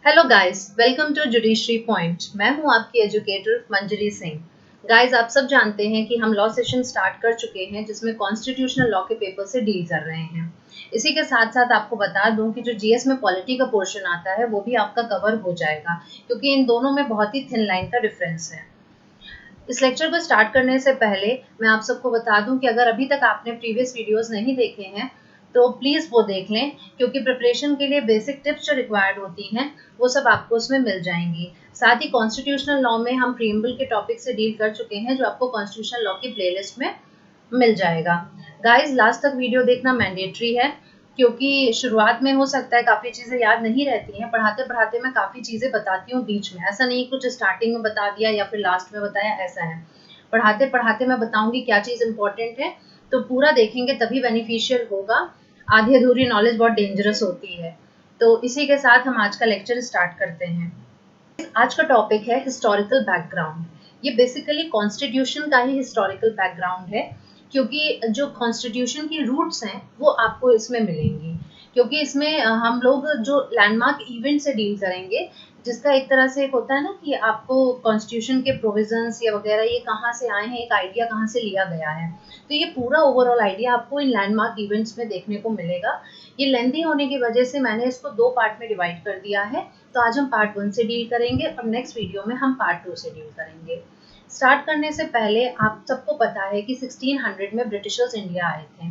Hello guys, welcome to judiciary point. मैं हूं आपकी एजुकेटर मंजरी सिंह। गाइस, आप सब जानते हैं कि हम लॉ सेशन स्टार्ट कर चुके हैं जिसमें कॉन्स्टिट्यूशनल लॉ के पेपर से डील कर रहे हैं। इसी के साथ साथ आपको बता दूं कि जो जीएस में पॉलिटी का पोर्शन आता है वो भी आपका कवर हो जाएगा, क्योंकि इन दोनों में बहुत ही थिन लाइन का डिफरेंस है। इस लेक्चर को स्टार्ट करने से पहले मैं आप सबको बता दूं कि अगर अभी तक आपने प्रीवियस वीडियोस नहीं देखे हैं तो प्लीज़ वो देख लें, क्योंकि प्रिपरेशन के लिए बेसिक टिप्स जो रिक्वायर्ड होती हैं वो सब आपको उसमें मिल जाएंगी। साथ ही कॉन्स्टिट्यूशनल लॉ में हम प्रीएम्बल के टॉपिक से डील कर चुके हैं जो आपको कॉन्स्टिट्यूशनल लॉ की प्लेलिस्ट में मिल जाएगा। गाइस, लास्ट तक वीडियो देखना मैंडेटरी है, क्योंकि शुरुआत में हो सकता है काफ़ी चीज़ें याद नहीं रहती हैं। पढ़ाते पढ़ाते मैं काफ़ी चीज़ें बताती हूँ बीच में, ऐसा नहीं कुछ स्टार्टिंग में बता दिया या फिर लास्ट में बताया, ऐसा है। पढ़ाते पढ़ाते मैं बताऊंगी क्या चीज़ इंपॉर्टेंट है, तो पूरा देखेंगे तभी बेनिफिशियल होगा। आधी अधूरी नॉलेज बहुत डेंजरस होती है। तो इसी के साथ हम आज का लेक्चर स्टार्ट करते हैं। आज का टॉपिक है हिस्टोरिकल बैकग्राउंड। ये बेसिकली कॉन्स्टिट्यूशन का ही हिस्टोरिकल बैकग्राउंड है, क्योंकि जो कॉन्स्टिट्यूशन की रूट्स हैं वो आपको इसमें मिलेंगी। क्योंकि इसमें हम लोग जो लैंडमार्क इवेंट से डील करेंगे, जिसका एक तरह से एक होता है ना कि आपको कॉन्स्टिट्यूशन के प्रोविजंस या वगैरह ये कहाँ से आए हैं, एक आइडिया कहाँ से लिया गया है। तो ये पूरा ओवरऑल आइडिया आपको इन लैंडमार्क इवेंट्स में देखने को मिलेगा। ये लेंथी होने की वजह से मैंने इसको 2 पार्ट में डिवाइड कर दिया है। तो आज हम पार्ट 1 से डील करेंगे और नेक्स्ट वीडियो में हम पार्ट 2 से डील करेंगे। स्टार्ट करने से पहले आप सबको पता है कि 1600 में ब्रिटिशर्स इंडिया आए थे,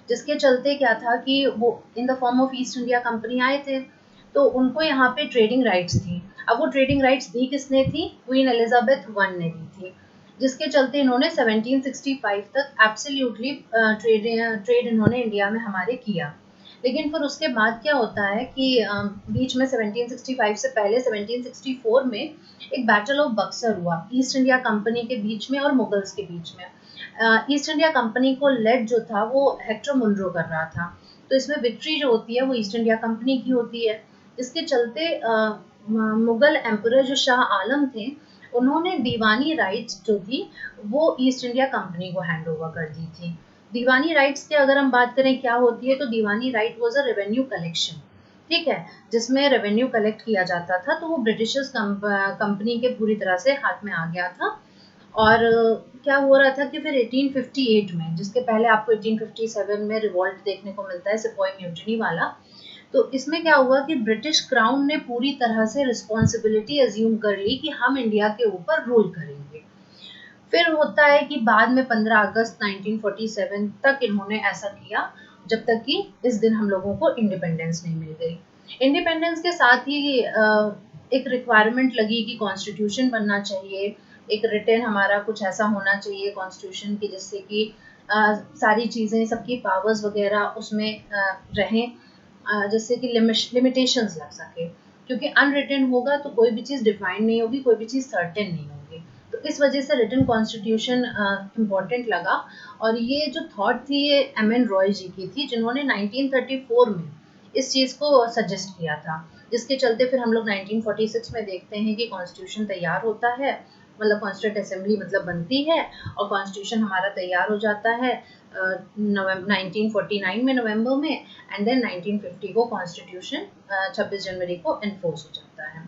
जिसके चलते क्या था कि वो in the form of east India company आए थे। तो उनको यहाँ पे ट्रेडिंग राइट्स थी। अब वो ट्रेडिंग राइट्स दी किसने थी? क्वीन एलिजाबेथ वन ने दी थी, जिसके चलते इन्होंने 1765 तक एब्सोल्युटली ट्रेड इन्होंने इंडिया में हमारे किया। लेकिन फिर उसके बाद क्या होता है कि बीच में 1765 से पहले 1764 में एक बैटल ऑफ बक्सर हुआ ईस्ट इंडिया कंपनी के बीच में और मुगल्स के बीच में। ईस्ट इंडिया कंपनी को लेड जो था वो हेक्टर मुनरो कर रहा था। तो इसमें विक्ट्री जो होती है वो ईस्ट इंडिया कंपनी की होती है, जिसके चलते मुगल एम्परर जो शाह आलम थे उन्होंने दीवानी राइट्स जो थी वो ईस्ट इंडिया कंपनी को हैंड ओवर कर दी थी। दीवानी राइट्स की अगर हम बात करें क्या होती है, तो दीवानी right was a revenue collection, ठीक है, जिसमें रेवेन्यू कलेक्ट किया जाता था। तो वो ब्रिटिशर्स कंपनी के पूरी तरह से हाथ में आ गया था। और क्या हो रहा था कि फिर 1858 में, जिसके पहले आपको 1857 में रिवॉल्ट देखने को मिलता है सिपॉय म्यूटिनी वाला। तो इसमें क्या हुआ कि ब्रिटिश क्राउन ने पूरी तरह से रिस्पॉन्सिबिलिटी अज्यूम कर ली कि हम इंडिया के ऊपर रूल करेंगे। फिर होता है कि बाद में 15 अगस्त 1947 तक इन्होंने ऐसा किया, जब तक कि इस दिन हम लोगों को इंडिपेंडेंस नहीं मिल गई। इंडिपेंडेंस के साथ ही एक रिक्वायरमेंट लगी कि कॉन्स्टिट्यूशन बनना चाहिए, एक रिटन हमारा कुछ ऐसा होना चाहिए कॉन्स्टिट्यूशन की, जिससे कि सारी चीज़ें, सबकी पावर्स वगैरह उसमें रहें, जिससे कि लिमिटेशंस लग सके। क्योंकि अनरिटन होगा तो कोई भी चीज़ डिफाइंड नहीं होगी, कोई भी चीज़ सर्टेन नहीं होगी। तो इस वजह से रिटन कॉन्स्टिट्यूशन इम्पॉर्टेंट लगा। और ये जो थॉट थी ये एम.एन. रॉय जी की थी, जिन्होंने 1934 में इस चीज़ को सजेस्ट किया था, जिसके चलते फिर हम लोग 1946 में देखते हैं कि कॉन्स्टिट्यूशन तैयार होता है, मतलब कॉन्स्टिट्यूंट असेंबली मतलब बनती है और कॉन्स्टिट्यूशन हमारा तैयार हो जाता है 1949 में नवंबर में। एंड देन 1950 को कॉन्स्टिट्यूशन 26 जनवरी को एनफोर्स हो जाता है।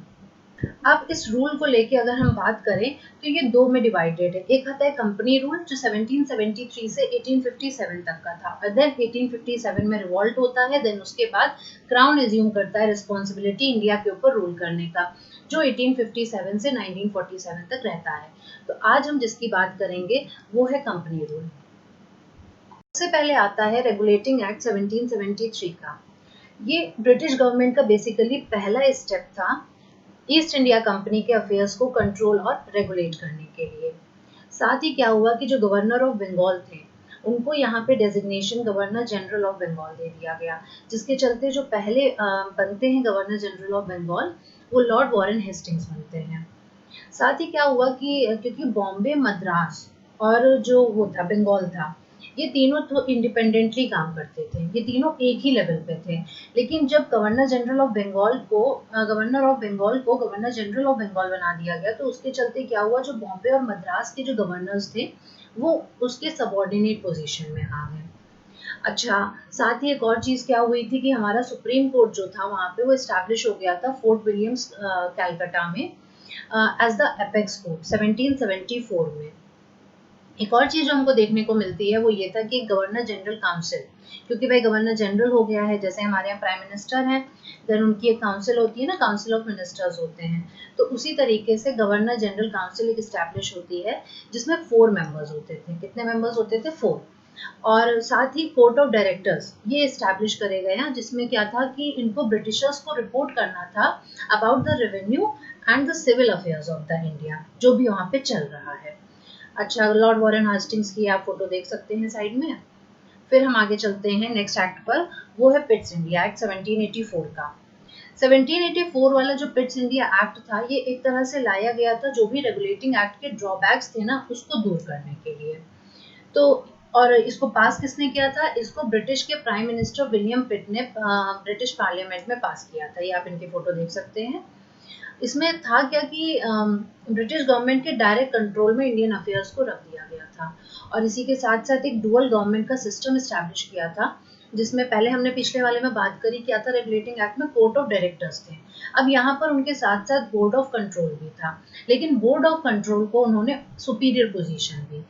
अब इस रूल को लेके अगर हम बात करें तो ये 2 में डिवाइडेड है। एक आता है कंपनी रूल जो 1773 से 1857 तक का था, और देन 1857 में रिवॉल्ट होता है। देन उसके बाद क्राउन एज्यूम करता है रिस्पॉन्सिबिलिटी इंडिया के ऊपर रूल करने का, जो 1857 से 1947 तक रहता है। तो आज हम जिसकी बात करेंगे वो है कंपनी रूल। सबसे पहले आता है रेगुलेटिंग एक्ट 1773 का। ये ब्रिटिश गवर्नमेंट का बेसिकली पहला स्टेप था ईस्ट इंडिया कंपनी के अफेयर्स को कंट्रोल और रेगुलेट करने के लिए। साथ ही क्या हुआ कि जो गवर्नर ऑफ बंगाल थे उनको यहाँ पे designation governor general of Bengal दे दिया गया, जिसके चलते जो पहले बनते हैं गवर्नर जनरल ऑफ बंगाल वो लॉर्ड वॉरेन हेस्टिंग्स बनते हैं। साथ ही क्या हुआ कि क्योंकि बॉम्बे, मद्रास और जो वो था बंगाल था, ये तीनों तो इंडिपेंडेंटली काम करते थे, ये तीनों एक ही लेवल पे थे। लेकिन जब गवर्नर जनरल ऑफ बंगाल को गवर्नर जनरल ऑफ बंगाल बना दिया गया, तो उसके चलते क्या हुआ, जो बॉम्बे और मद्रास के जो गवर्नर्स थे वो उसके सबॉर्डिनेट पोजीशन में आ गए। अच्छा, साथ ही एक और चीज़ क्या हुई थी कि हमारा सुप्रीम कोर्ट जो था वहाँ पे वो इस्टेब्लिश हो गया था फोर्ट विलियम्स कैलकाटा में एज द एपेक्स कोर्ट 1774 में। एक और चीज़ जो हमको देखने को मिलती है वो ये था कि गवर्नर जनरल काउंसिल, क्योंकि भाई गवर्नर जनरल हो गया है, जैसे हमारे यहाँ प्राइम मिनिस्टर हैं, देन उनकी एक काउंसिल होती है ना, काउंसिल ऑफ मिनिस्टर्स होते हैं, तो उसी तरीके से गवर्नर जनरल काउंसिल एक इस्टेब्लिश होती है जिसमें 4 मेंबर्स होते थे। कितने मेंबर्स होते थे? 4। और साथ ही कोर्ट ऑफ डायरेक्टर्स ये इस्टेब्लिश करे गए हैं, जिसमें क्या था कि इनको ब्रिटिशर्स को रिपोर्ट करना था about the revenue and the civil affairs of the India, जो भी वहाँ पे चल रहा है। अच्छा, लॉर्ड वॉरेन हास्टिंग्स की आप फोटो देख सकते हैं साइड में। फिर हम आगे चलते हैं नेक्स्ट एक्ट पर, वो है पिट्स इंडिया एक्ट 1784 का। 1784 वाला जो पिट्स इंडिया एक्ट था, ये एक तरह से लाया गया था जो भी रेगुलेटिंग एक्ट के ड्रॉबैक्स थे ना, उसको दूर करने के लिए। तो और इसको पास किसने किया था? इसको ब्रिटिश के प्राइम मिनिस्टर विलियम पिट ने ब्रिटिश पार्लियामेंट में पास किया था। ये आप इनकी फोटो देख सकते हैं। इसमें था क्या कि ब्रिटिश गवर्नमेंट के डायरेक्ट कंट्रोल में इंडियन अफेयर्स को रख दिया गया था, और इसी के साथ साथ एक डुअल गवर्नमेंट का सिस्टम इस्टेब्लिश किया था, जिसमें पहले हमने पिछले वाले में बात करी क्या था, रेगुलेटिंग एक्ट में कोर्ट ऑफ डायरेक्टर्स थे। अब यहाँ पर उनके साथ साथ बोर्ड ऑफ कंट्रोल भी था, लेकिन बोर्ड ऑफ कंट्रोल को उन्होंने सुपीरियर पोजीशन दी।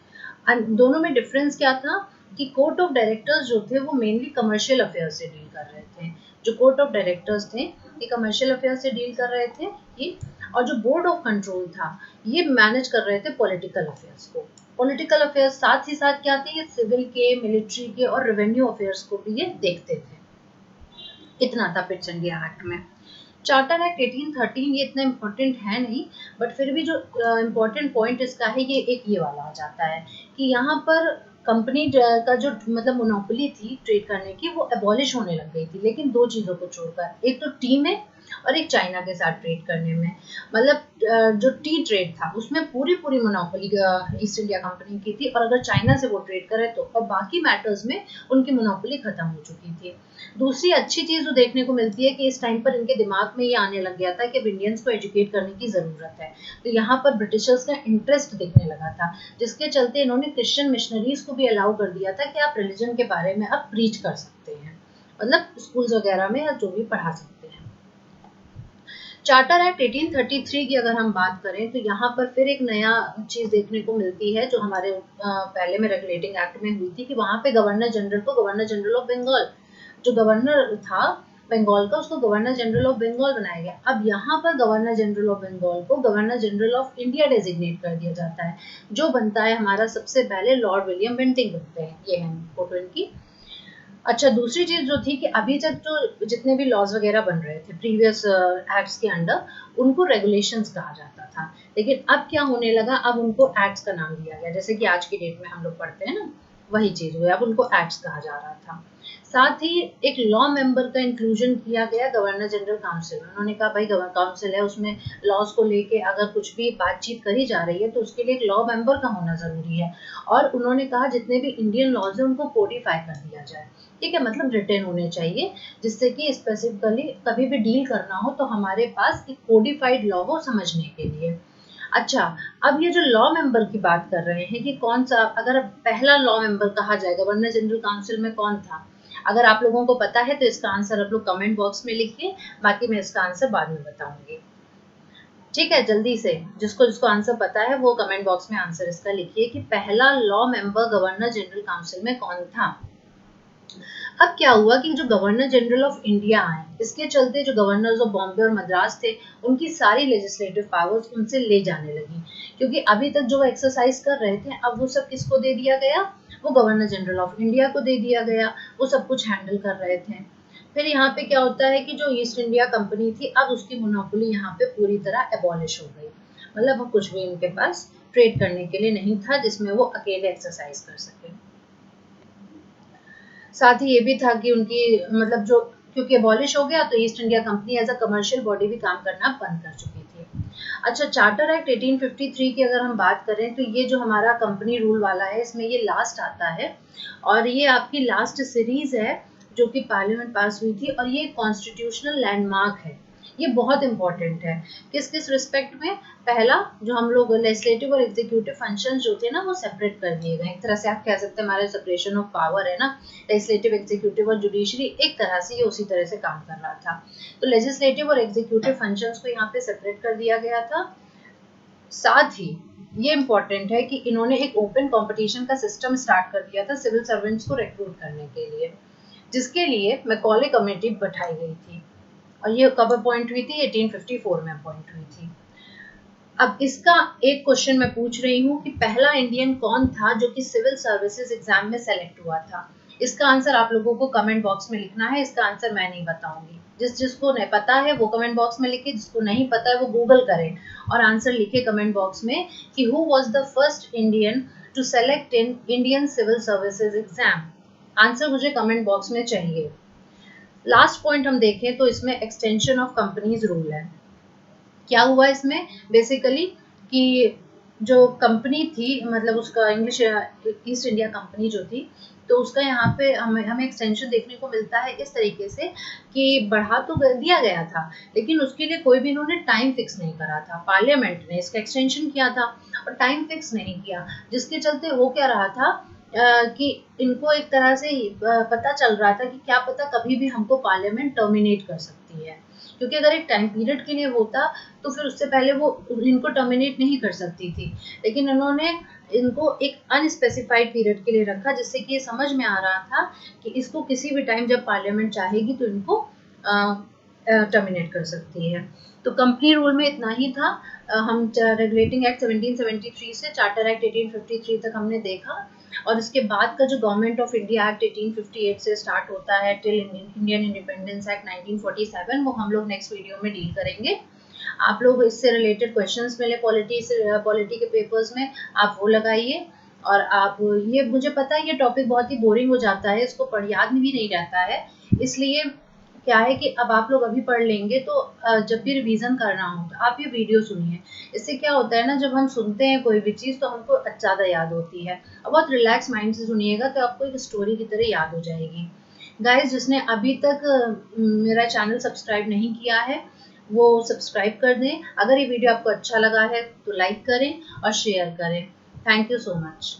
दोनों में डिफरेंस क्या था कि कोर्ट ऑफ डायरेक्टर्स जो थे वो मेनली कमर्शियल अफेयर से डील कर रहे थे। जो कोर्ट ऑफ डायरेक्टर्स थे ये कमर्शियल अफेयर से डील कर रहे थे ये, और जो बोर्ड ऑफ कंट्रोल था ये मैनेज कर रहे थे पॉलिटिकल अफेयर्स को। पॉलिटिकल अफेयर्स साथ ही साथ क्या थे, ये सिविल के, मिलिट्री के और रेवेन्यू अफेयर्स को भी ये देखते थे। इतना था पिट्स इंडिया एक्ट में। चार्टर एक्ट 1813 ये इतना इम्पोर्टेंट है नहीं, बट फिर भी जो इम्पोर्टेंट पॉइंट इसका है ये एक ये वाला आ जाता है कि यहाँ पर कंपनी का जो मतलब मोनोपोली थी ट्रेड करने की वो एबॉलिश होने लग गई थी, लेकिन 2 चीज़ों को छोड़कर, एक तो टी में और एक चाइना के साथ ट्रेड करने में। मतलब जो टी ट्रेड था उसमें पूरी पूरी मोनोपोली ईस्ट इंडिया कंपनी की थी, और अगर चाइना से वो ट्रेड करे तो, और बाकी मैटर्स में उनकी मोनोपोली खत्म हो चुकी थी। दूसरी अच्छी चीज़ जो देखने को मिलती है कि इस टाइम पर इनके दिमाग में ये आने लग गया था कि अब इंडियंस को एजुकेट करने की ज़रूरत है, तो यहाँ पर ब्रिटिशर्स का इंटरेस्ट दिखने लगा था, जिसके चलते इन्होंने क्रिश्चियन मिशनरीज को भी अलाउ कर दिया था कि आप रिलीजन के बारे में आप प्रीच कर सकते हैं, मतलब स्कूल्स वगैरह में या जो भी पढ़ा सकते हैं। चार्टर एक्ट 1833 की अगर हम बात करें तो यहाँ पर फिर एक नया चीज़ देखने को मिलती है जो हमारे पहले में रेगुलेटिंग एक्ट में हुई थी, कि वहाँ पे गवर्नर जनरल को गवर्नर जनरल ऑफ बंगाल, जो गवर्नर था बंगाल का, उसको गवर्नर जनरल ऑफ बंगाल बनाया गया। अब यहाँ पर गवर्नर जनरल ऑफ बंगाल को governor general of India designate कर दिया जाता है, जो बनता है हमारा सबसे पहले लॉर्ड विलियम बेंटिंग बनते हैं। ये है फोटो इनकी। अच्छा, दूसरी चीज़ जो थी कि अभी तक जो जितने भी लॉज वगैरह बन रहे थे प्रीवियस एक्ट्स के अंडर, उनको रेगुलेशंस कहा जाता था, लेकिन अब क्या होने लगा, अब उनको एक्ट्स का नाम दिया गया, जैसे कि आज की डेट में हम लोग पढ़ते हैं ना, वही चीज़ हुई, अब उनको एक्ट्स कहा जा रहा था। साथ ही एक लॉ मेंबर का इंक्लूजन किया गया गवर्नर जनरल काउंसिल में। उन्होंने कहा भाई काउंसिल है, उसमें लॉज को लेके अगर कुछ भी बातचीत करी जा रही है तो उसके लिए एक लॉ मेंबर का होना ज़रूरी है, और उन्होंने कहा जितने भी इंडियन लॉज हैं उनको कोडिफाई कर दिया जाए। ठीक है, मतलब रिटेन होने चाहिए, जिससे कि स्पेसिफिकली कभी भी डील करना हो तो हमारे पास एक कोडिफाइड लॉ हो समझने के लिए। अच्छा, अब ये जो लॉ मेंबर की बात कर रहे हैं कि कौन सा, अगर पहला लॉ मेंबर कहा जाए गवर्नर जनरल काउंसिल में कौन था, अगर आप लोगों को पता है तो इसका आंसर आप लोग कमेंट बॉक्स में लिखिए, बाकी मैं इसका आंसर बाद में बताऊंगी। ठीक है, जल्दी से जिसको जिसको आंसर पता है वो कमेंट बॉक्स में आंसर इसका लिखिए कि पहला law member governor general council में कौन था। अब क्या हुआ कि जो गवर्नर जनरल ऑफ इंडिया आए, इसके चलते जो गवर्नर्स ऑफ बॉम्बे और मद्रास थे उनकी सारी लेजिस्लेटिव पावर्स उनसे ले जाने लगी, क्योंकि अभी तक जो एक्सरसाइज कर रहे थे अब वो सब किसको दे दिया गया, वो गवर्नर जनरल ऑफ इंडिया को दे दिया गया, वो सब कुछ हैंडल कर रहे थे। फिर यहाँ पे क्या होता है कि जो ईस्ट इंडिया कंपनी थी अब उसकी मोनोपोली यहाँ पे पूरी तरह एबॉलिश हो गई, मतलब वो कुछ भी इनके पास ट्रेड करने के लिए नहीं था जिसमें वो अकेले एक्सरसाइज कर सके। साथ ही ये भी था कि उनकी मतलब जो, क्योंकि एबॉलिश हो गया तो East India company as a commercial body भी काम करना बंद कर चुकी थी। अच्छा, चार्टर एक्ट 1853 की अगर हम बात करें तो ये जो हमारा कंपनी रूल वाला है इसमें ये लास्ट आता है, और ये आपकी लास्ट सीरीज है जो कि पार्लियामेंट पास हुई थी, और ये कॉन्स्टिट्यूशनल लैंडमार्क है ये बहुत इंपॉर्टेंट है। किस किस रिस्पेक्ट में? पहला, जो हम लोग लेजिस्लेटिव और एग्जीक्यूटिव फंक्शंस जो थे ना वो सेपरेट कर दिए गए। एक तरह से आप कह सकते हैं हमारे सेपरेशन ऑफ पावर है ना, लेजिस्लेटिव, एग्जीक्यूटिव और जुडिशरी, एक तरह से ये उसी तरह से काम कर रहा था। तो लेजिस्लेटिव और एग्जीक्यूटिव फंक्शंस को यहाँ पे सेपरेट कर दिया गया था। साथ ही ये इम्पोर्टेंट है कि इन्होंने एक ओपन कंपटीशन का सिस्टम स्टार्ट कर दिया था सिविल सर्वेंट्स को रिक्रूट करने के लिए, जिसके लिए मैकॉले कमेटी बैठाई गई थी और ये कब अपॉइंट हुई थी? 1854 में अपॉइंट हुई थी। अब इसका एक क्वेश्चन मैं पूछ रही हूँ कि पहला इंडियन कौन था जो कि सिविल सर्विसेज एग्जाम में सेलेक्ट हुआ था? इसका आंसर आप लोगों को कमेंट बॉक्स में लिखना है। इसका आंसर मैं नहीं बताऊंगी। जिसको नहीं पता है वो कमेंट बॉक्स में लिखे, जिसको नहीं पता है वो गूगल करे और आंसर लिखे कमेंट बॉक्स में कि who was the first Indian to select in Indian civil services exam. Answer मुझे कमेंट बॉक्स में चाहिए। लास्ट पॉइंट हम देखें तो इसमें एक्सटेंशन ऑफ कंपनीज रूल है। क्या हुआ इसमें? बेसिकली कि जो कंपनी थी, मतलब उसका इंग्लिश ईस्ट इंडिया कंपनी जो थी, तो उसका यहाँ पे हमें एक्सटेंशन देखने को मिलता है इस तरीके से कि बढ़ा तो दिया गया था, लेकिन उसके लिए कोई भी इन्होंने टाइम फिक्स नहीं करा था। पार्लियामेंट ने इसका एक्सटेंशन किया था और टाइम फिक्स नहीं किया, जिसके चलते हो क्या रहा था कि इनको एक तरह से पता चल रहा था कि क्या पता कभी भी हमको पार्लियामेंट टर्मिनेट कर सकती है, क्योंकि अगर एक टाइम पीरियड के लिए होता तो फिर उससे पहले वो इनको टर्मिनेट नहीं कर सकती थी, लेकिन उन्होंने इनको एक अनस्पेसिफाइड पीरियड के लिए रखा, जिससे कि ये समझ में आ रहा था कि इसको किसी भी टाइम जब पार्लियामेंट चाहेगी तो इनको टर्मिनेट कर सकती है। तो कंपनी रूल में इतना ही था। हम रेगुलेटिंग एक्ट 1773 से चार्टर एक्ट 1853 तक हमने देखा, और इसके बाद का जो गवर्नमेंट ऑफ इंडिया एक्ट 1858 से स्टार्ट होता है टिल इंडियन इंडिपेंडेंस एक्ट 1947, वो हम लोग नेक्स्ट वीडियो में डील करेंगे। आप लोग इससे रिलेटेड क्वेश्चंस मिले पॉलिटी के पेपर्स में, आप वो लगाइए। और आप ये, मुझे पता है ये टॉपिक बहुत ही बोरिंग हो जाता है, इसको याद भी नहीं रहता है, इसलिए क्या है कि अब आप लोग अभी पढ़ लेंगे तो जब भी रिवीजन करना हो तो आप ये वीडियो सुनिए। इससे क्या होता है ना, जब हम सुनते हैं कोई भी चीज़ तो हमको ज़्यादा याद होती है, और बहुत रिलैक्स माइंड से सुनिएगा तो आपको एक स्टोरी की तरह याद हो जाएगी। गाइस, जिसने अभी तक मेरा चैनल सब्सक्राइब नहीं किया है वो सब्सक्राइब कर दें। अगर ये वीडियो आपको अच्छा लगा है तो लाइक करें और शेयर करें। Thank you so much.